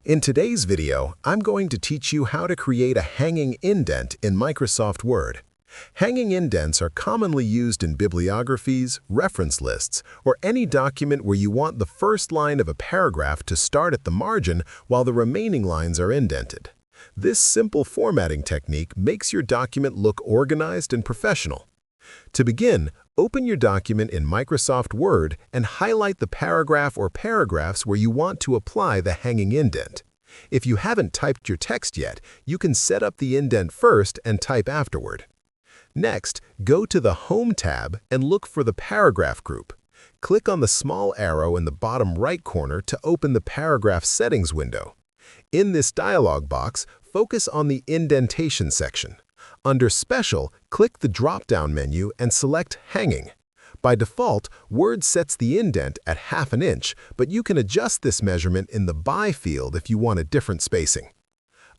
In today's video, I'm going to teach you how to create a hanging indent in Microsoft Word. Hanging indents are commonly used in bibliographies, reference lists, or any document where you want the first line of a paragraph to start at the margin while the remaining lines are indented. This simple formatting technique makes your document look organized and professional. To begin, open your document in Microsoft Word and highlight the paragraph or paragraphs where you want to apply the hanging indent. If you haven't typed your text yet, you can set up the indent first and type afterward. Next, go to the Home tab and look for the paragraph group. Click on the small arrow in the bottom right corner to open the Paragraph Settings window. In this dialog box, focus on the Indentation section. Under Special, click the drop-down menu and select Hanging. By default, Word sets the indent at ½ inch, but you can adjust this measurement in the By field if you want a different spacing.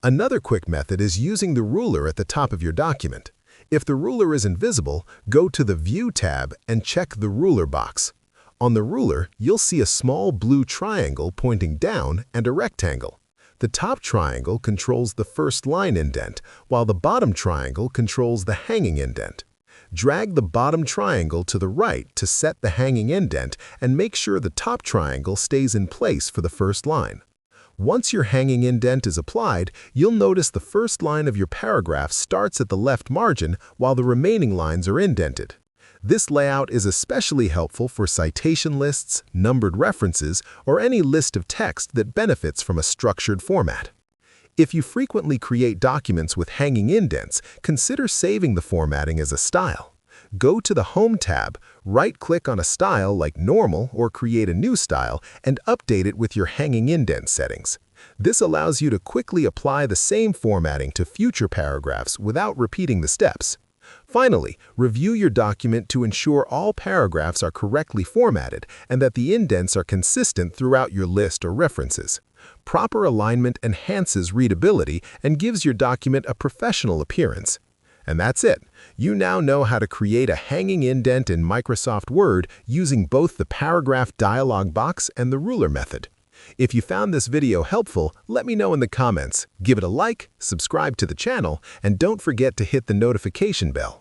Another quick method is using the ruler at the top of your document. If the ruler isn't visible, go to the View tab and check the Ruler box. On the ruler, you'll see a small blue triangle pointing down and a rectangle. The top triangle controls the first line indent, while the bottom triangle controls the hanging indent. Drag the bottom triangle to the right to set the hanging indent and make sure the top triangle stays in place for the first line. Once your hanging indent is applied, you'll notice the first line of your paragraph starts at the left margin while the remaining lines are indented. This layout is especially helpful for citation lists, numbered references, or any list of text that benefits from a structured format. If you frequently create documents with hanging indents, consider saving the formatting as a style. Go to the Home tab, right-click on a style like Normal or Create a New Style, and update it with your hanging indent settings. This allows you to quickly apply the same formatting to future paragraphs without repeating the steps. Finally, review your document to ensure all paragraphs are correctly formatted and that the indents are consistent throughout your list or references. Proper alignment enhances readability and gives your document a professional appearance. And that's it. You now know how to create a hanging indent in Microsoft Word using both the paragraph dialog box and the ruler method. If you found this video helpful, let me know in the comments. Give it a like, subscribe to the channel, and don't forget to hit the notification bell.